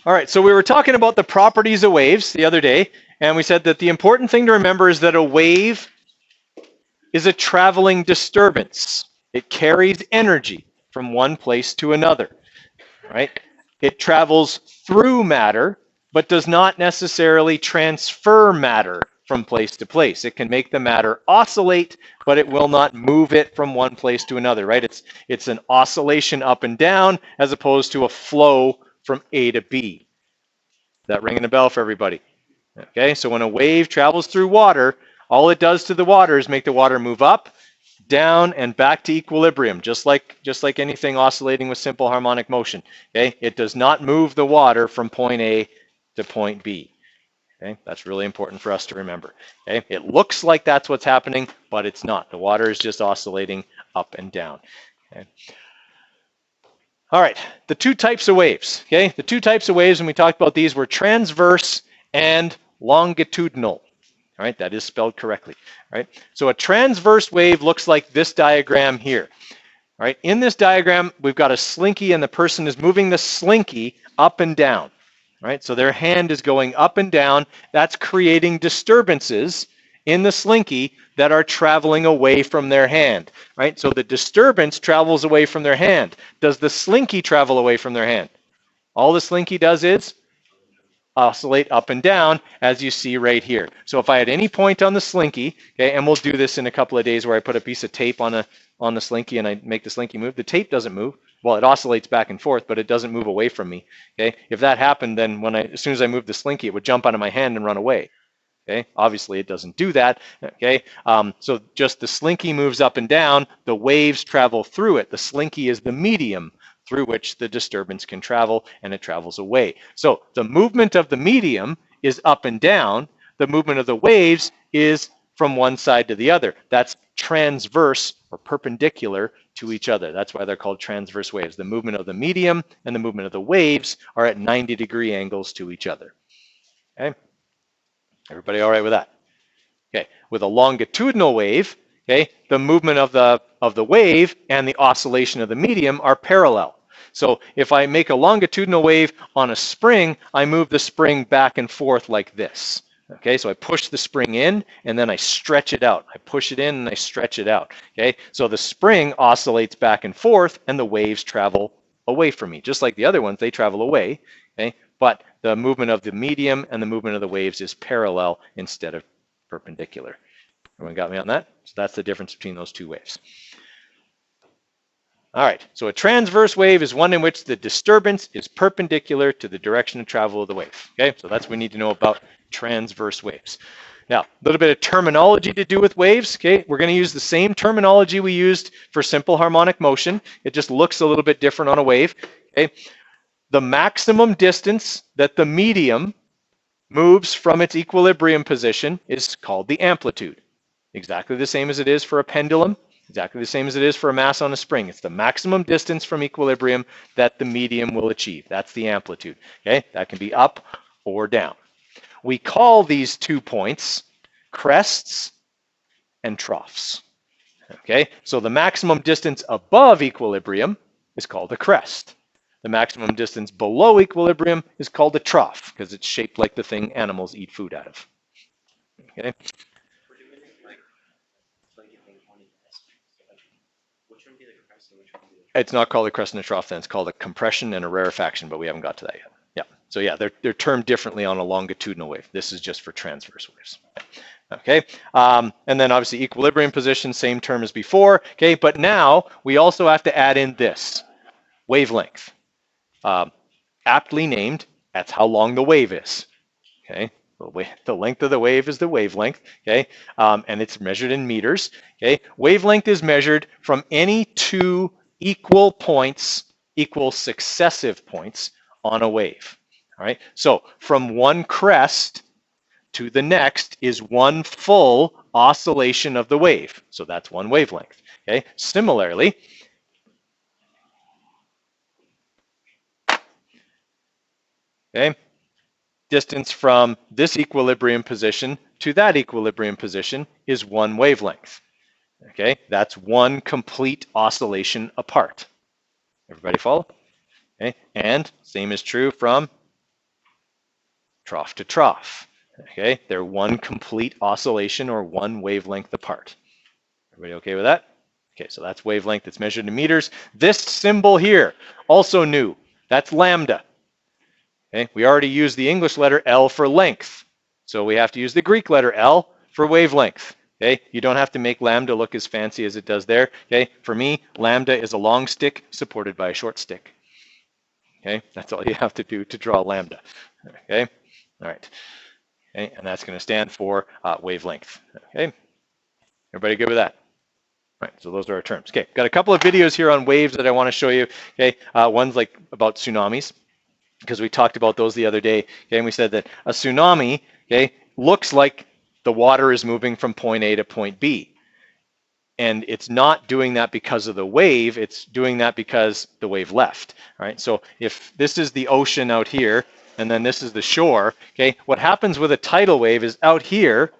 All right, so we were talking about the properties of waves the other day, and we said that the important thing to remember is that a wave is a traveling disturbance. It carries energy from one place to another, right? It travels through matter, but does not necessarily transfer matter from place to place. It can make the matter oscillate, but it will not move it from one place to another, right? It's an oscillation up and down as opposed to a flow from A to B. Is that ringing a bell for everybody? Okay, so when a wave travels through water, all it does to the water is make the water move up, down, and back to equilibrium, just like anything oscillating with simple harmonic motion. Okay, it does not move the water from point A to point B. Okay, that's really important for us to remember. Okay, it looks like that's what's happening, but it's not. The water is just oscillating up and down. Okay. All right, the two types of waves. Okay, the two types of waves when we talked about these were transverse and longitudinal. All right, that is spelled correctly. All right, so a transverse wave looks like this diagram here. All right, in this diagram, we've got a slinky and the person is moving the slinky up and down. All right, so their hand is going up and down. That's creating disturbances in the slinky that are traveling away from their hand. Right, so the disturbance travels away from their hand. Does the slinky travel away from their hand? All the slinky does is oscillate up and down, as you see right here. So if I had any point on the slinky, okay, and we'll do this in a couple of days where I put a piece of tape on the slinky and I make the slinky move, the tape doesn't move. Well, it oscillates back and forth, but it doesn't move away from me. Okay, if that happened, then as soon as I moved the slinky, it would jump out of my hand and run away. Okay, obviously it doesn't do that. Okay, so just the slinky moves up and down, the waves travel through it. The slinky is the medium through which the disturbance can travel, and it travels away. So the movement of the medium is up and down. The movement of the waves is from one side to the other. That's transverse or perpendicular to each other. That's why they're called transverse waves. The movement of the medium and the movement of the waves are at 90-degree angles to each other. Okay, everybody all right with that? Okay, with a longitudinal wave, okay, the movement of the wave and the oscillation of the medium are parallel. So if I make a longitudinal wave on a spring, I move the spring back and forth like this. Okay, so I push the spring in and then I stretch it out. I push it in and I stretch it out. Okay, so the spring oscillates back and forth and the waves travel away from me. Just like the other ones, they travel away. Okay, but the movement of the medium and the movement of the waves is parallel instead of perpendicular. Everyone got me on that? So that's the difference between those two waves. All right, so a transverse wave is one in which the disturbance is perpendicular to the direction of travel of the wave. Okay, so that's what we need to know about transverse waves. Now, a little bit of terminology to do with waves. Okay, we're going to use the same terminology we used for simple harmonic motion. It just looks a little bit different on a wave. Okay, the maximum distance that the medium moves from its equilibrium position is called the amplitude. Exactly the same as it is for a pendulum. Exactly the same as it is for a mass on a spring. It's the maximum distance from equilibrium that the medium will achieve. That's the amplitude. Okay, that can be up or down. We call these 2 points crests and troughs. Okay, so the maximum distance above equilibrium is called a crest. The maximum distance below equilibrium is called a trough because it's shaped like the thing animals eat food out of. Okay. It's not called a crest and a trough then. It's called a compression and a rarefaction, but we haven't got to that yet. Yeah. So yeah, they're termed differently on a longitudinal wave. This is just for transverse waves. Okay. And then obviously equilibrium position, same term as before. Okay. But now we also have to add in this wavelength. Aptly named, that's how long the wave is. Okay. The length of the wave is the wavelength, okay, and it's measured in meters. Okay, wavelength is measured from any 2 equal points, equal successive points on a wave. All right, so from one crest to the next is one full oscillation of the wave. So that's one wavelength. Okay, similarly, okay, distance from this equilibrium position to that equilibrium position is one wavelength. Okay, that's one complete oscillation apart. Everybody follow? Okay, and same is true from trough to trough. Okay, they're one complete oscillation or one wavelength apart. Everybody okay with that? Okay, so that's wavelength. It's measured in meters. This symbol here, also new. That's lambda. Okay, we already used the English letter L for length. So we have to use the Greek letter L for wavelength. Okay, you don't have to make lambda look as fancy as it does there. Okay, for me, lambda is a long stick supported by a short stick. Okay, that's all you have to do to draw lambda. Okay, all right. Okay, and that's going to stand for wavelength. Okay, everybody good with that? Right, so those are our terms. Okay, got a couple of videos here on waves that I want to show you. Okay, one's like about tsunamis, because we talked about those the other day. Okay, and we said that a tsunami, okay, looks like the water is moving from point A to point B. And it's not doing that because of the wave, it's doing that because the wave left. All right, so if this is the ocean out here, and then this is the shore, okay, what happens with a tidal wave is out here,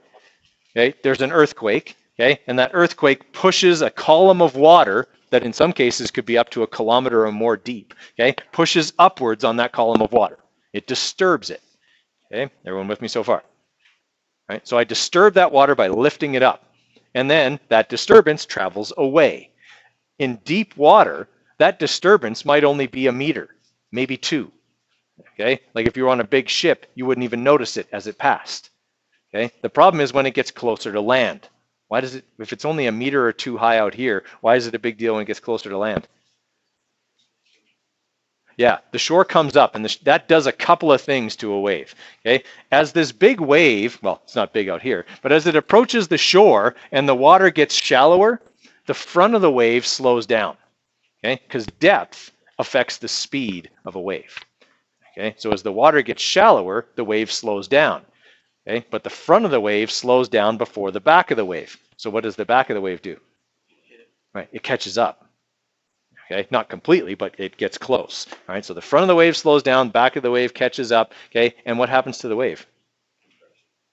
okay, there's an earthquake, okay, and that earthquake pushes a column of water that in some cases could be up to a kilometer or more deep, okay, pushes upwards on that column of water. It disturbs it. Okay, everyone with me so far? All right, so I disturb that water by lifting it up, and then that disturbance travels away. In deep water, that disturbance might only be a meter, maybe 2. Okay, like if you were on a big ship, you wouldn't even notice it as it passed. Okay, the problem is when it gets closer to land. Why does it, if it's only a meter or 2 high out here, why is it a big deal when it gets closer to land? Yeah, the shore comes up, and that does a couple of things to a wave. Okay, as this big wave, well, it's not big out here, but as it approaches the shore and the water gets shallower, the front of the wave slows down. Okay, because depth affects the speed of a wave. Okay, so as the water gets shallower, the wave slows down. Okay, but the front of the wave slows down before the back of the wave. So what does the back of the wave do? Right, it catches up. Okay, not completely, but it gets close. All right, so the front of the wave slows down, back of the wave catches up. Okay, and what happens to the wave?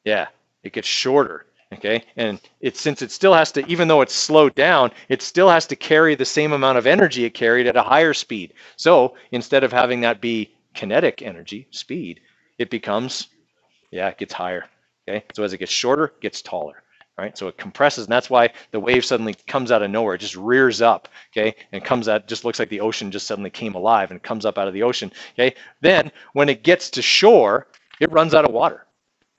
Yeah, it gets shorter. Okay, and since it still has to, even though it's slowed down, it still has to carry the same amount of energy it carried at a higher speed. So instead of having that be kinetic energy, speed, it becomes, yeah, it gets higher. Okay, so as it gets shorter, it gets taller. All right, so it compresses, and that's why the wave suddenly comes out of nowhere. It just rears up, okay, and comes out, just looks like the ocean just suddenly came alive and comes up out of the ocean. Okay, then when it gets to shore, it runs out of water.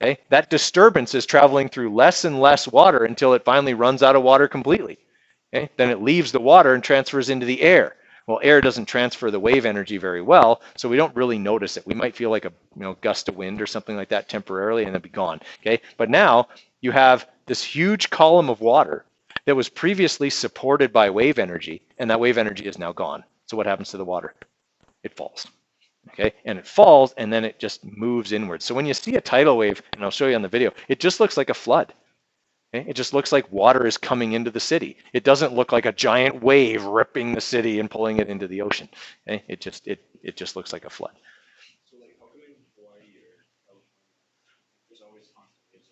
Okay, that disturbance is traveling through less and less water until it finally runs out of water completely. Okay, then it leaves the water and transfers into the air. Well, air doesn't transfer the wave energy very well, so we don't really notice it. We might feel like a gust of wind or something like that temporarily, and then be gone. Okay, but now you have this huge column of water that was previously supported by wave energy, and that wave energy is now gone. So what happens to the water? It falls. Okay, and it falls, and then it just moves inwards. So when you see a tidal wave, and I'll show you on the video, it just looks like a flood. Okay? It just looks like water is coming into the city. It doesn't look like a giant wave ripping the city and pulling it into the ocean. Okay? It just looks like a flood. So like how come in Hawaii or California there's always constant waves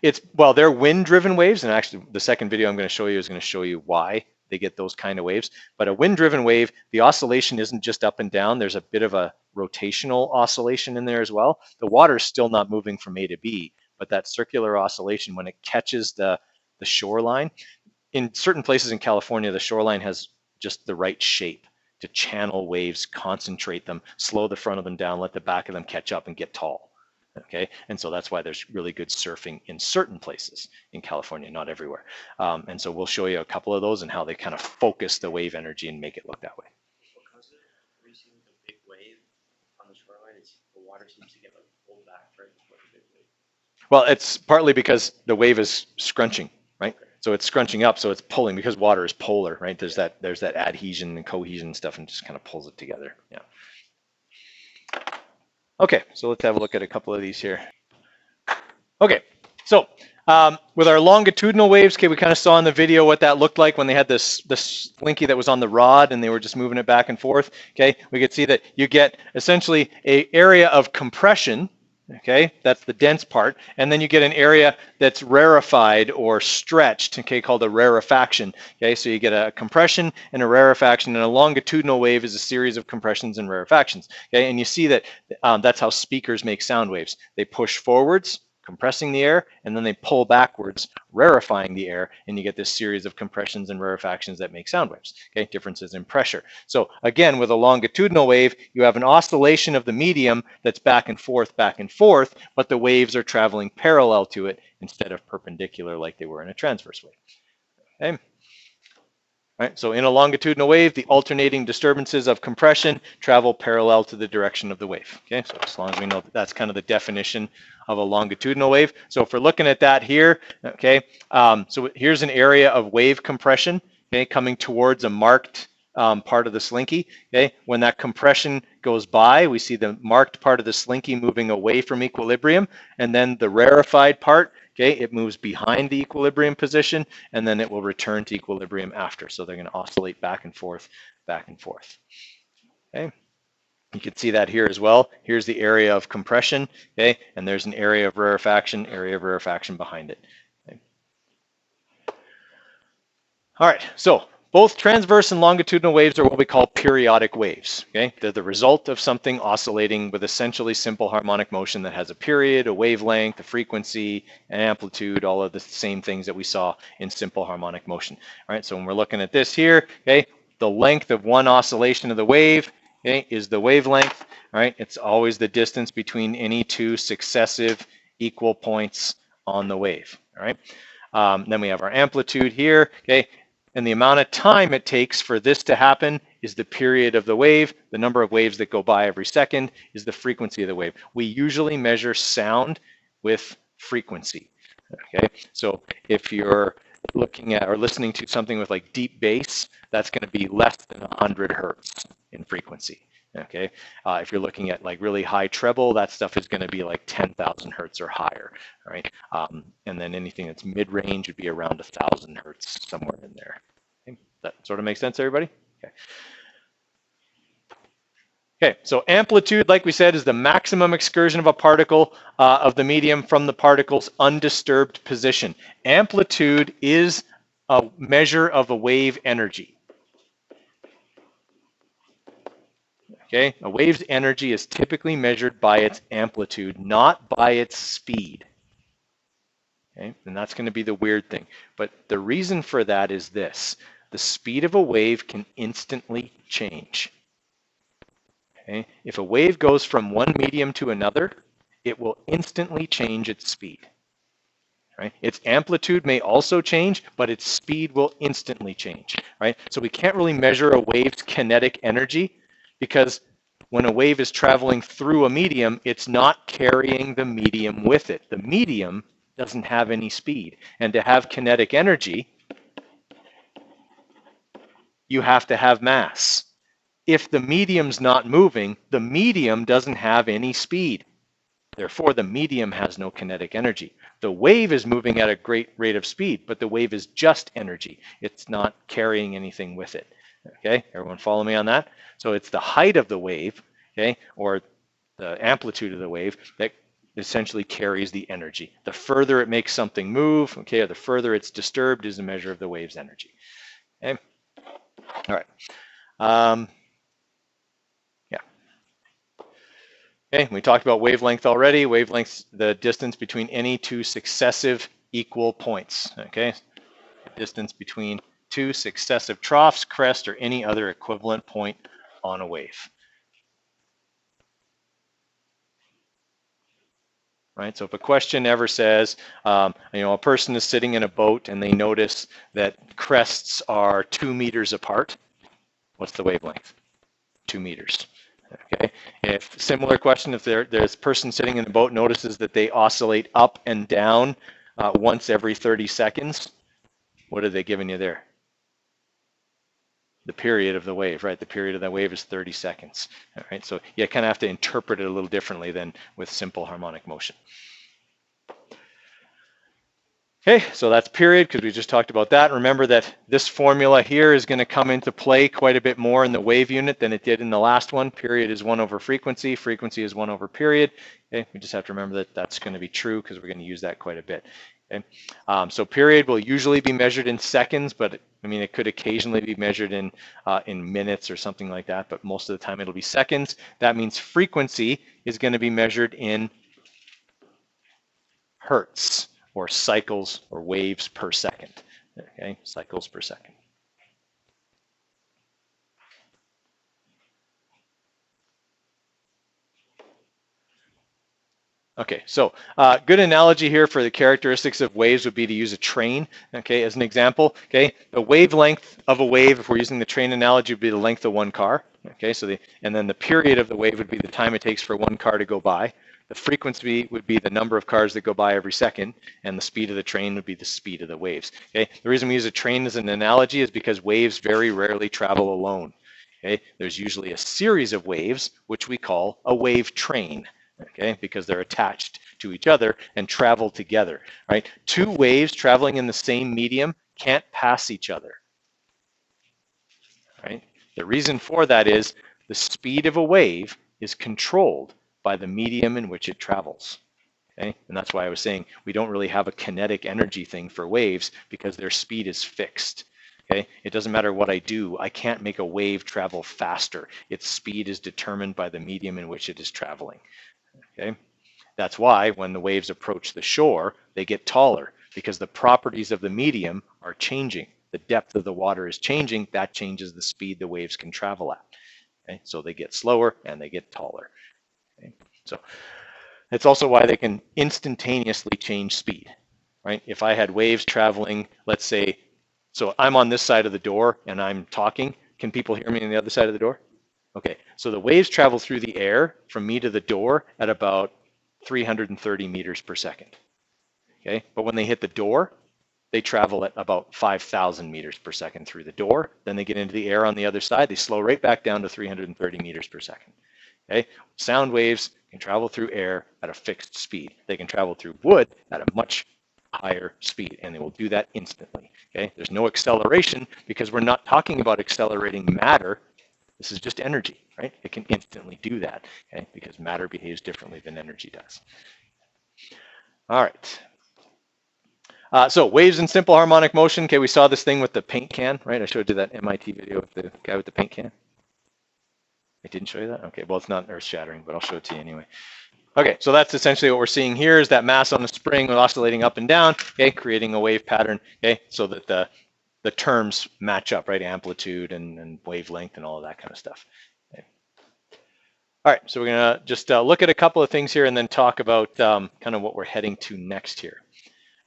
versus Well, they're wind-driven waves, and actually the second video I'm going to show you is going to show you why they get those kind of waves. But a wind-driven wave, the oscillation isn't just up and down. There's a bit of a rotational oscillation in there as well. The water's still not moving from A to B, but that circular oscillation, when it catches the shoreline, in certain places in California, the shoreline has just the right shape to channel waves, concentrate them, slow the front of them down, let the back of them catch up and get tall. Okay, and so that's why there's really good surfing in certain places in California, not everywhere. And so we'll show you a couple of those and how they kind of focus the wave energy and make it look that way. Because when you see like a big wave on the shoreline, the water seems to get like pulled back right before the big wave. Well, it's partly because the wave is scrunching, right? Okay. So it's scrunching up, so it's pulling because water is polar, right? There's that adhesion and cohesion stuff, and just kind of pulls it together. Yeah. Okay, so let's have a look at a couple of these here. Okay, so with our longitudinal waves, okay, we kind of saw in the video what that looked like when they had this slinky that was on the rod and they were just moving it back and forth. Okay, we could see that you get essentially an area of compression, Okay, that's the dense part. And then you get an area that's rarefied or stretched, okay, called a rarefaction. Okay, so you get a compression and a rarefaction, and a longitudinal wave is a series of compressions and rarefactions. Okay, and you see that that's how speakers make sound waves. They push forwards, compressing the air, and then they pull backwards, rarefying the air, and you get this series of compressions and rarefactions that make sound waves. Okay, differences in pressure. So again, with a longitudinal wave, you have an oscillation of the medium that's back and forth, but the waves are traveling parallel to it instead of perpendicular like they were in a transverse wave. Okay. Right, so in a longitudinal wave, the alternating disturbances of compression travel parallel to the direction of the wave. Okay, so as long as we know that that's kind of the definition of a longitudinal wave. So if we're looking at that here, okay, so here's an area of wave compression, okay, coming towards a marked part of the slinky. Okay, when that compression goes by, we see the marked part of the slinky moving away from equilibrium, and then the rarefied part, okay, it moves behind the equilibrium position, and then it will return to equilibrium after. So they're going to oscillate back and forth, back and forth. Okay. You can see that here as well. Here's the area of compression, okay, and there's an area of rarefaction behind it. Okay. All right, so both transverse and longitudinal waves are what we call periodic waves. Okay, they're the result of something oscillating with essentially simple harmonic motion that has a period, a wavelength, a frequency, an amplitude, all of the same things that we saw in simple harmonic motion. All right, so when we're looking at this here, okay, the length of one oscillation of the wave, okay, is the wavelength. All right, it's always the distance between any two successive equal points on the wave. All right, then we have our amplitude here. Okay. And the amount of time it takes for this to happen is the period of the wave. The number of waves that go by every second is the frequency of the wave. We usually measure sound with frequency. Okay, so if you're looking at or listening to something with like deep bass, that's going to be less than 100 hertz in frequency. Okay, if you're looking at like really high treble, that stuff is going to be like 10,000 hertz or higher. All right, and then anything that's mid-range would be around 1,000 hertz, somewhere in there. Okay. That sort of makes sense, everybody? Okay. Okay, so amplitude, like we said, is the maximum excursion of a particle of the medium from the particle's undisturbed position. Amplitude is a measure of a wave energy. Okay, a wave's energy is typically measured by its amplitude, not by its speed. Okay, and that's going to be the weird thing. But the reason for that is this: the speed of a wave can instantly change. Okay, if a wave goes from one medium to another, it will instantly change its speed. Right? Its amplitude may also change, but its speed will instantly change. Right? So we can't really measure a wave's kinetic energy, because when a wave is traveling through a medium, it's not carrying the medium with it. The medium doesn't have any speed. And to have kinetic energy, you have to have mass. If the medium's not moving, the medium doesn't have any speed. Therefore, the medium has no kinetic energy. The wave is moving at a great rate of speed, but the wave is just energy. It's not carrying anything with it. Okay, everyone follow me on that? So it's the height of the wave, okay, or the amplitude of the wave that essentially carries the energy. The further it makes something move, okay, or the further it's disturbed is a measure of the wave's energy. Okay, all right. Yeah. Okay, we talked about wavelength already. Wavelength's the distance between any two successive equal points. Okay, distance between two successive troughs, crests, or any other equivalent point on a wave. Right, so if a question ever says, a person is sitting in a boat and they notice that crests are 2 meters apart, what's the wavelength? 2 meters. Okay. If similar question, if there's a person sitting in the boat notices that they oscillate up and down once every 30 seconds, what are they giving you there? The period of the wave, right? The period of that wave is 30 seconds. All right, so you kind of have to interpret it a little differently than with simple harmonic motion. Okay, so that's period because we just talked about that. Remember that this formula here is going to come into play quite a bit more in the wave unit than it did in the last one. Period is 1 over frequency. Frequency is 1 over period. Okay, we just have to remember that that's going to be true because we're going to use that quite a bit. Okay, so period will usually be measured in seconds, but I mean it could occasionally be measured in minutes or something like that. But most of the time it'll be seconds. That means frequency is going to be measured in hertz, or cycles or waves per second. Okay, cycles per second. Okay, so good analogy here for the characteristics of waves would be to use a train, okay, as an example. Okay, the wavelength of a wave, if we're using the train analogy, would be the length of one car. Okay, so and then the period of the wave would be the time it takes for one car to go by. The frequency would be the number of cars that go by every second, and the speed of the train would be the speed of the waves. Okay, the reason we use a train as an analogy is because waves very rarely travel alone. Okay, there's usually a series of waves, which we call a wave train. Okay, because they're attached to each other and travel together, right? Two waves traveling in the same medium can't pass each other, right? The reason for that is the speed of a wave is controlled by the medium in which it travels. Okay, and that's why I was saying we don't really have a kinetic energy thing for waves because their speed is fixed. Okay, it doesn't matter what I do, I can't make a wave travel faster. Its speed is determined by the medium in which it is traveling. Okay, that's why when the waves approach the shore, they get taller because the properties of the medium are changing. The depth of the water is changing. That changes the speed the waves can travel at. Okay, so they get slower and they get taller. Okay, so it's also why they can instantaneously change speed. Right? If I had waves traveling, let's say, so I'm on this side of the door and I'm talking. Can people hear me on the other side of the door? Okay, so the waves travel through the air from me to the door at about 330 meters per second. Okay, but when they hit the door, they travel at about 5,000 meters per second through the door. Then they get into the air on the other side. They slow right back down to 330 meters per second. Okay, sound waves can travel through air at a fixed speed. They can travel through wood at a much higher speed, and they will do that instantly. Okay, there's no acceleration because we're not talking about accelerating matter. This is just energy, right? It can instantly do that, okay? Because matter behaves differently than energy does. All right. So waves in simple harmonic motion. Okay, we saw this thing with the paint can, right? I showed you that MIT video with the guy with the paint can. I didn't show you that? Okay, well, it's not earth-shattering, but I'll show it to you anyway. Okay, so that's essentially what we're seeing here is that mass on the spring oscillating up and down, okay, creating a wave pattern, okay, so that the terms match up, right? Amplitude and wavelength and all of that kind of stuff. Okay. All right, so we're gonna just look at a couple of things here and then talk about kind of what we're heading to next here.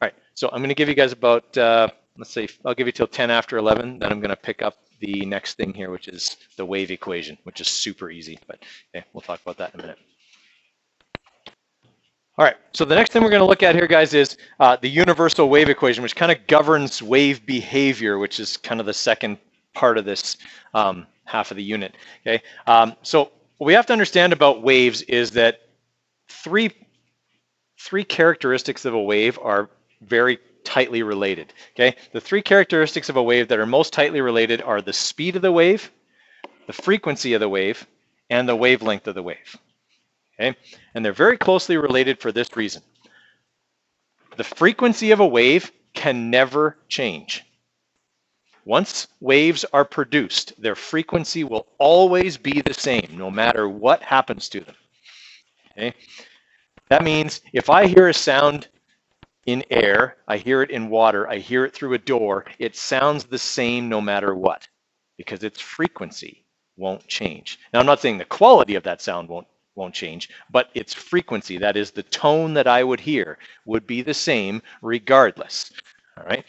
All right, so I'm gonna give you guys about, let's say, I'll give you till 10 after 11, then I'm gonna pick up the next thing here, which is the wave equation, which is super easy, but okay, we'll talk about that in a minute. All right, so the next thing we're going to look at here, guys, is the universal wave equation, which kind of governs wave behavior, which is kind of the second part of this half of the unit. Okay, so what we have to understand about waves is that three characteristics of a wave are very tightly related. Okay, the three characteristics of a wave that are most tightly related are the speed of the wave, the frequency of the wave, and the wavelength of the wave. Okay, and they're very closely related for this reason. The frequency of a wave can never change. Once waves are produced, their frequency will always be the same, no matter what happens to them. Okay, that means if I hear a sound in air, I hear it in water, I hear it through a door, it sounds the same no matter what, because its frequency won't change. Now, I'm not saying the quality of that sound won't change, but its frequency, that is the tone that I would hear, would be the same regardless. All right.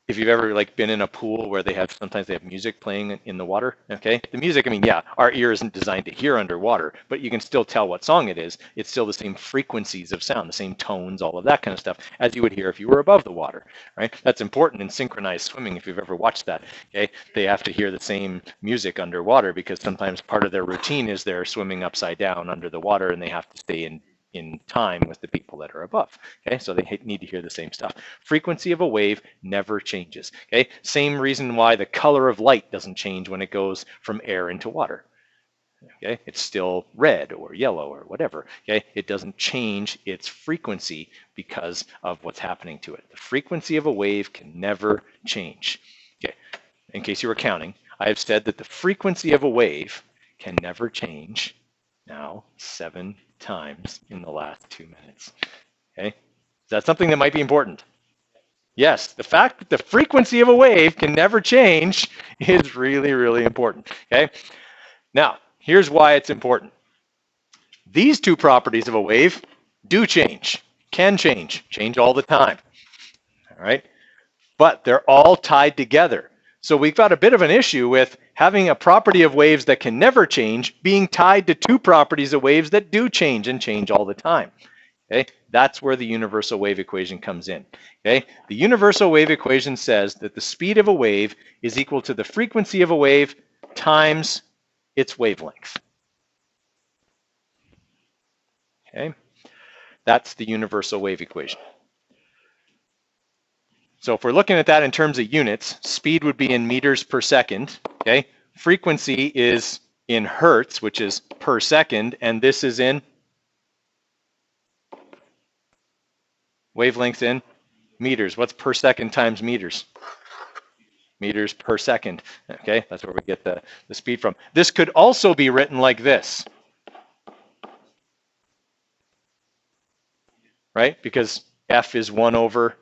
If you've ever been in a pool where sometimes they have music playing in the water, okay? The music, I mean, yeah, our ear isn't designed to hear underwater, but you can still tell what song it is. It's still the same frequencies of sound, the same tones, all of that kind of stuff, as you would hear if you were above the water, right? That's important in synchronized swimming if you've ever watched that, okay? They have to hear the same music underwater because sometimes part of their routine is they're swimming upside down under the water and they have to stay in in time with the people that are above. Okay, so they need to hear the same stuff. Frequency of a wave never changes. Okay, same reason why the color of light doesn't change when it goes from air into water. Okay, it's still red or yellow or whatever. Okay, it doesn't change its frequency because of what's happening to it. The frequency of a wave can never change. Okay, in case you were counting, I have said that the frequency of a wave can never change now 7 times in the last 2 minutes. Okay, is that something that might be important? Yes, the fact that the frequency of a wave can never change is really, really important. Okay, now here's why it's important. These two properties of a wave do change, can change all the time. All right, but they're all tied together. So we've got a bit of an issue with having a property of waves that can never change being tied to two properties of waves that do change and change all the time. Okay, that's where the universal wave equation comes in. Okay, the universal wave equation says that the speed of a wave is equal to the frequency of a wave times its wavelength. Okay, that's the universal wave equation. So if we're looking at that in terms of units, speed would be in meters per second. Okay, frequency is in hertz, which is per second, and this is in wavelength in meters. What's per second times meters? Meters per second. Okay, that's where we get the speed from. This could also be written like this, right? Because F is 1 over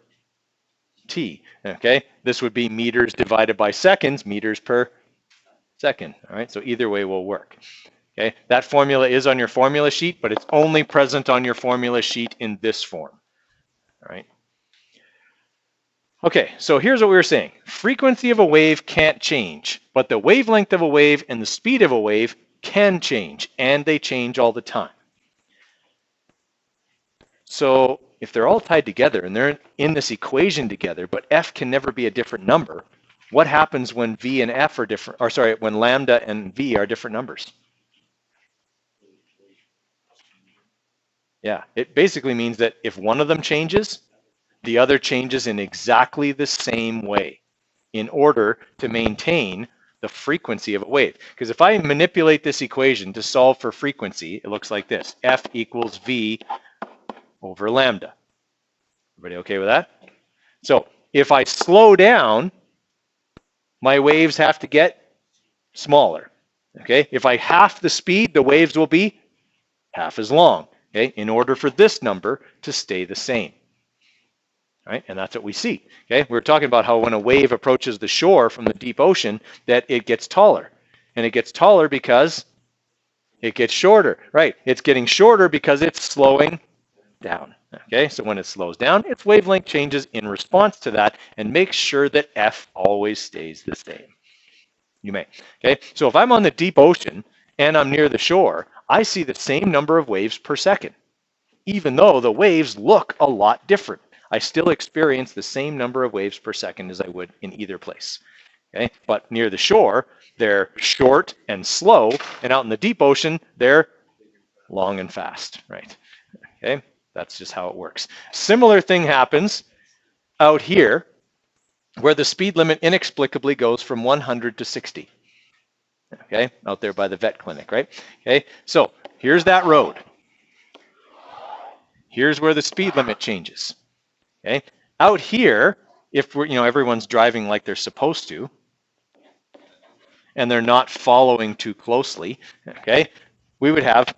T. Okay, this would be meters divided by seconds, meters per second. All right, so either way will work. Okay, that formula is on your formula sheet, but it's only present on your formula sheet in this form. All right. Okay, so here's what we were saying. Frequency of a wave can't change, but the wavelength of a wave and the speed of a wave can change, and they change all the time. So if they're all tied together and they're in this equation together, but F can never be a different number, what happens when V and F are different, or sorry, when lambda and V are different numbers? Yeah, it basically means that if one of them changes, the other changes in exactly the same way in order to maintain the frequency of a wave. Because if I manipulate this equation to solve for frequency, it looks like this. F equals V over lambda. Everybody okay with that? So if I slow down, my waves have to get smaller. Okay, if I half the speed, the waves will be half as long. Okay, in order for this number to stay the same. Right, and that's what we see. Okay, we were talking about how when a wave approaches the shore from the deep ocean, that it gets taller, and it gets taller because it gets shorter. Right, it's getting shorter because it's slowing down. Okay, so when it slows down, its wavelength changes in response to that and makes sure that F always stays the same. You may. Okay, so if I'm on the deep ocean and I'm near the shore, I see the same number of waves per second, even though the waves look a lot different. I still experience the same number of waves per second as I would in either place. Okay, but near the shore, they're short and slow, and out in the deep ocean, they're long and fast. Right? Okay. That's just how it works. Similar thing happens out here where the speed limit inexplicably goes from 100 to 60. Okay, out there by the vet clinic, right? Okay, so here's that road. Here's where the speed limit changes. Okay, out here, if we're, everyone's driving like they're supposed to, and they're not following too closely, okay, we would have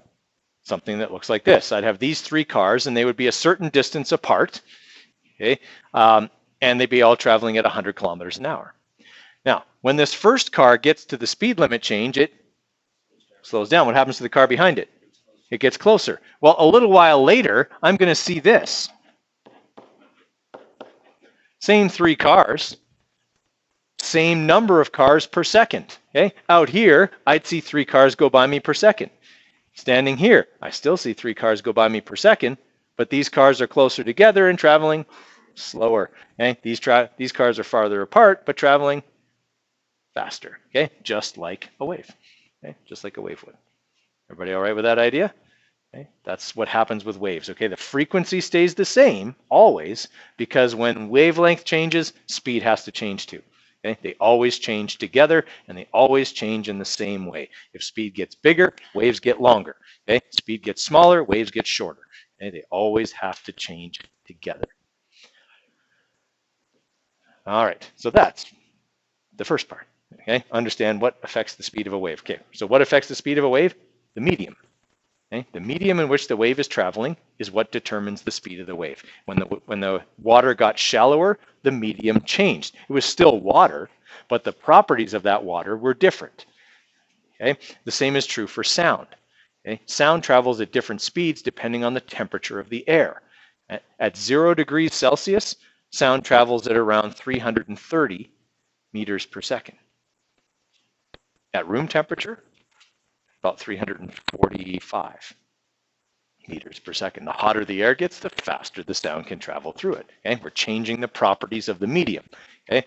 something that looks like this. I'd have these 3 cars, and they would be a certain distance apart, okay, and they'd be all traveling at 100 kilometers an hour. Now, when this first car gets to the speed limit change, it slows down. What happens to the car behind it? It gets closer. Well, a little while later, I'm going to see this. Same 3 cars, same number of cars per second. Okay, out here, I'd see 3 cars go by me per second. Standing here, I still see 3 cars go by me per second, but these cars are closer together and traveling slower. Okay, these cars are farther apart, but traveling faster. Okay, just like a wave. Okay, just like a wave would. Everybody all right with that idea? Okay? That's what happens with waves. Okay, the frequency stays the same always, because when wavelength changes, speed has to change too. Okay? They always change together, and they always change in the same way. If speed gets bigger, waves get longer. Okay? Speed gets smaller, waves get shorter. Okay? They always have to change together. All right, so that's the first part. Okay, understand what affects the speed of a wave. Okay, so what affects the speed of a wave? The medium. Okay? The medium in which the wave is traveling is what determines the speed of the wave. When the water got shallower, the medium changed. It was still water, but the properties of that water were different. Okay? The same is true for sound. Okay? Sound travels at different speeds depending on the temperature of the air. At 0 degrees Celsius, sound travels at around 330 meters per second. At room temperature, about 345 meters per second. The hotter the air gets, the faster the sound can travel through it. Okay? We're changing the properties of the medium. Okay?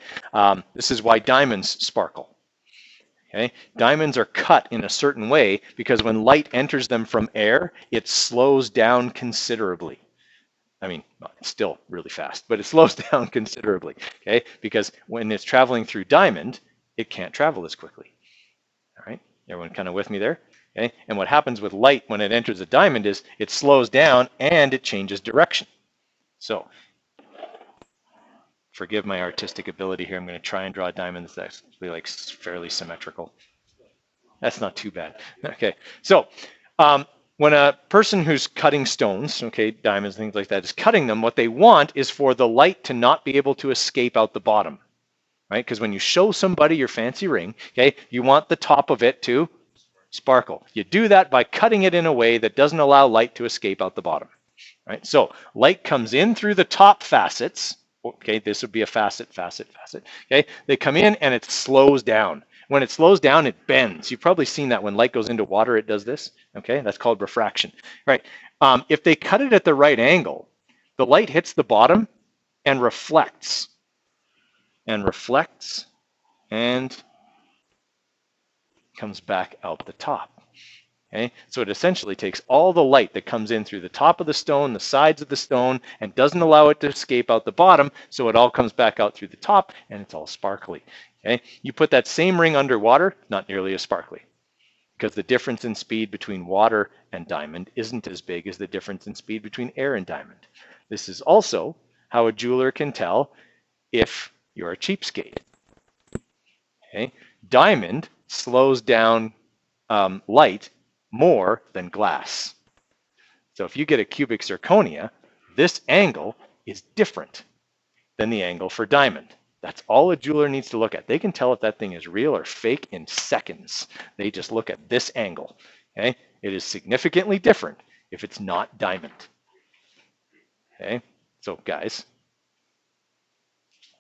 This is why diamonds sparkle. Okay? Diamonds are cut in a certain way because when light enters them from air, it slows down considerably. I mean, it's still really fast, but it slows down considerably. Okay? Because when it's traveling through diamond, it can't travel as quickly. All right? Everyone kind of with me there? Okay? And what happens with light when it enters a diamond is it slows down and it changes direction. So, forgive my artistic ability here. I'm going to try and draw a diamond that's actually like fairly symmetrical. That's not too bad. Okay, so when a person who's cutting stones, okay, diamonds, things like that, is cutting them, what they want is for the light to not be able to escape out the bottom, right? Because when you show somebody your fancy ring, okay, you want the top of it to sparkle. You do that by cutting it in a way that doesn't allow light to escape out the bottom, right? So light comes in through the top facets. Okay, this would be a facet. Okay, they come in and it slows down. When it slows down, it bends. You've probably seen that when light goes into water, it does this. Okay, that's called refraction. Right. If they cut it at the right angle, the light hits the bottom and reflects, and comes back out the top. Okay? So it essentially takes all the light that comes in through the top of the stone, the sides of the stone, and doesn't allow it to escape out the bottom, so it all comes back out through the top, and it's all sparkly. Okay? You put that same ring underwater, not nearly as sparkly, because the difference in speed between water and diamond isn't as big as the difference in speed between air and diamond. This is also how a jeweler can tell if you're a cheapskate. Okay? Diamond slows down light more than glass. So if you get a cubic zirconia, this angle is different than the angle for diamond. That's all a jeweler needs to look at. They can tell if that thing is real or fake in seconds. They just look at this angle. Okay? It is significantly different if it's not diamond. Okay? So guys,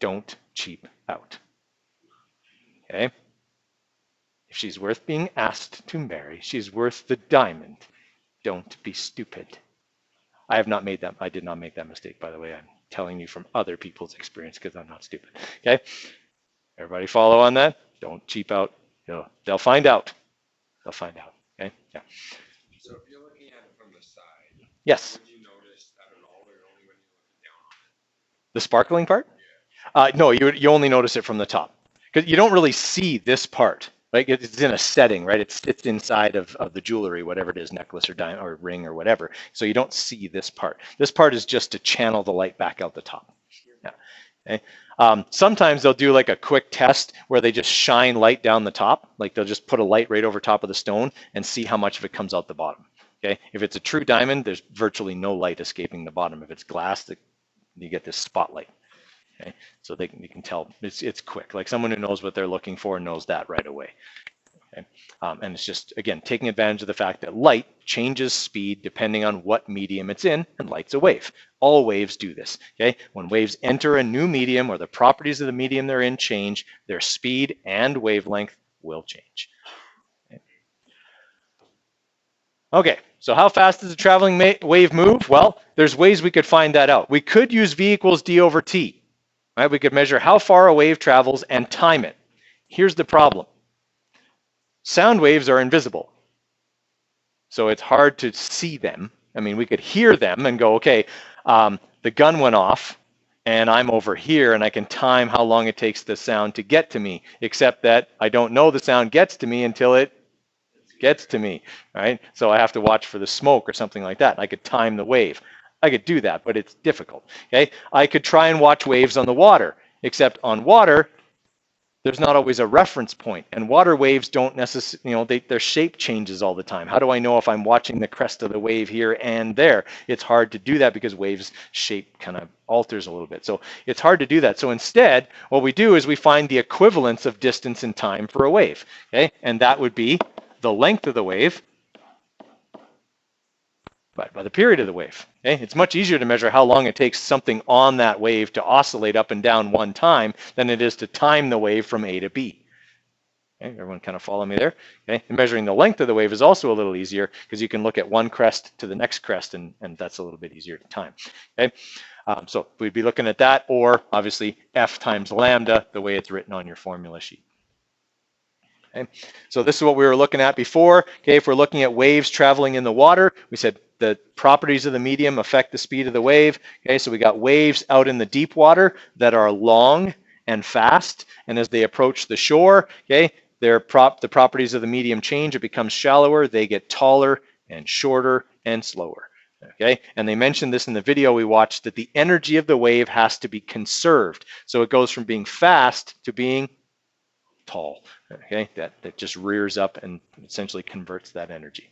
don't cheap out. Okay? If she's worth being asked to marry, she's worth the diamond. Don't be stupid. I did not make that mistake, by the way. I'm telling you from other people's experience because I'm not stupid. Okay? Everybody follow on that? Don't cheap out. They'll find out. They'll find out. Okay? Yeah. So if you're looking at it from the side, yes. would you notice that at all, or only when you look down on it? The sparkling part? Yeah. No, you only notice it from the top. Because you don't really see this part. Right? It's in a setting, right? It's inside of the jewelry, whatever it is, necklace or diamond or ring or whatever. So you don't see this part. This part is just to channel the light back out the top. Yeah. Okay. Sometimes they'll do like a quick test where they just shine light down the top. Like they'll just put a light right over top of the stone and see how much of it comes out the bottom. Okay. If it's a true diamond, there's virtually no light escaping the bottom. If it's glass, you get this spotlight. Okay, so you can tell it's quick. Like someone who knows what they're looking for knows that right away. Okay, and it's just again taking advantage of the fact that light changes speed depending on what medium it's in, and light's a wave. All waves do this. Okay, when waves enter a new medium or the properties of the medium they're in change, their speed and wavelength will change. Okay, so how fast does a traveling wave move? Well, there's ways we could find that out. We could use V equals D over T. Right, we could measure how far a wave travels and time it. Here's the problem. Sound waves are invisible. So it's hard to see them. I mean, we could hear them and go, okay, the gun went off and I'm over here and I can time how long it takes the sound to get to me, except that I don't know the sound gets to me until it gets to me, right? So I have to watch for the smoke or something like that. I could time the wave. I could do that, but it's difficult, okay? I could try and watch waves on the water, except on water, there's not always a reference point, and water waves don't necessarily, their shape changes all the time. How do I know if I'm watching the crest of the wave here and there? It's hard to do that because waves shape kind of alters a little bit. So it's hard to do that. So instead, what we do is we find the equivalence of distance and time for a wave, okay? And that would be the length of the wave by the period of the wave. Okay? It's much easier to measure how long it takes something on that wave to oscillate up and down one time than it is to time the wave from A to B. Okay? Everyone kind of follow me there? Okay? And measuring the length of the wave is also a little easier because you can look at one crest to the next crest, and that's a little bit easier to time. Okay? So we'd be looking at that, or obviously F times lambda, the way it's written on your formula sheet. Okay? So this is what we were looking at before. Okay, if we're looking at waves traveling in the water, we said the properties of the medium affect the speed of the wave. Okay, so we got waves out in the deep water that are long and fast, and as they approach the shore, okay, the properties of the medium change. It becomes shallower. They get taller and shorter and slower. Okay, and they mentioned this in the video we watched, that the energy of the wave has to be conserved. So it goes from being fast to being tall. Okay, that just rears up and essentially converts that energy.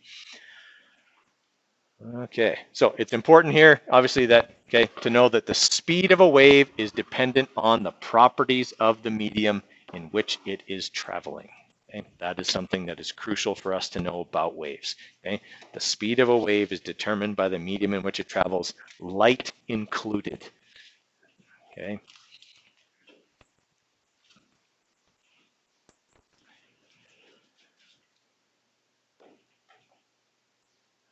Okay, so it's important here, obviously, that to know that the speed of a wave is dependent on the properties of the medium in which it is traveling. Okay, that is something that is crucial for us to know about waves. Okay, the speed of a wave is determined by the medium in which it travels, light included. Okay.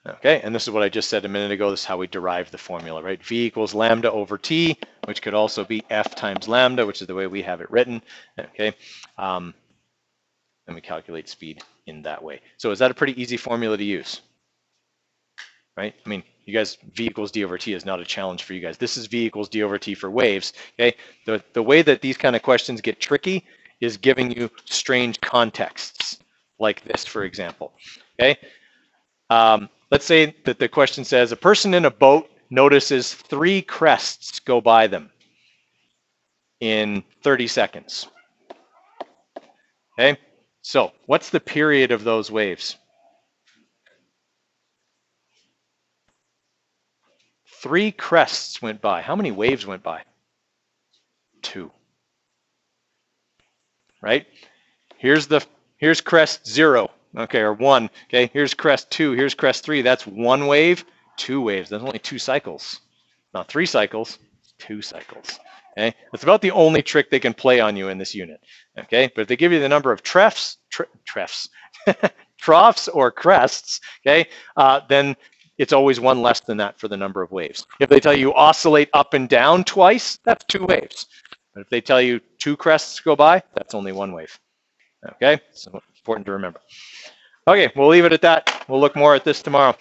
Okay, and this is what I just said a minute ago. This is how we derive the formula, right? V equals lambda over T, which could also be F times lambda, which is the way we have it written. Okay, and we calculate speed in that way. So is that a pretty easy formula to use? Right? I mean, you guys, V equals D over T is not a challenge for you guys. This is V equals D over T for waves. Okay, the way that these kind of questions get tricky is giving you strange contexts, like this, for example. Okay. Let's say that the question says, a person in a boat notices 3 crests go by them in 30 seconds. Okay, so what's the period of those waves? 3 crests went by. How many waves went by? 2. Right? Here's crest 0. Okay, or 1. Okay, here's crest 2, here's crest 3. That's 1 wave, 2 waves. That's only 2 cycles. Not 3 cycles, 2 cycles. Okay, that's about the only trick they can play on you in this unit. Okay, but if they give you the number of troughs or crests, okay, then it's always 1 less than that for the number of waves. If they tell you oscillate up and down twice, that's 2 waves. But if they tell you 2 crests go by, that's only 1 wave. Okay, so important to remember. Okay, we'll leave it at that. We'll look more at this tomorrow.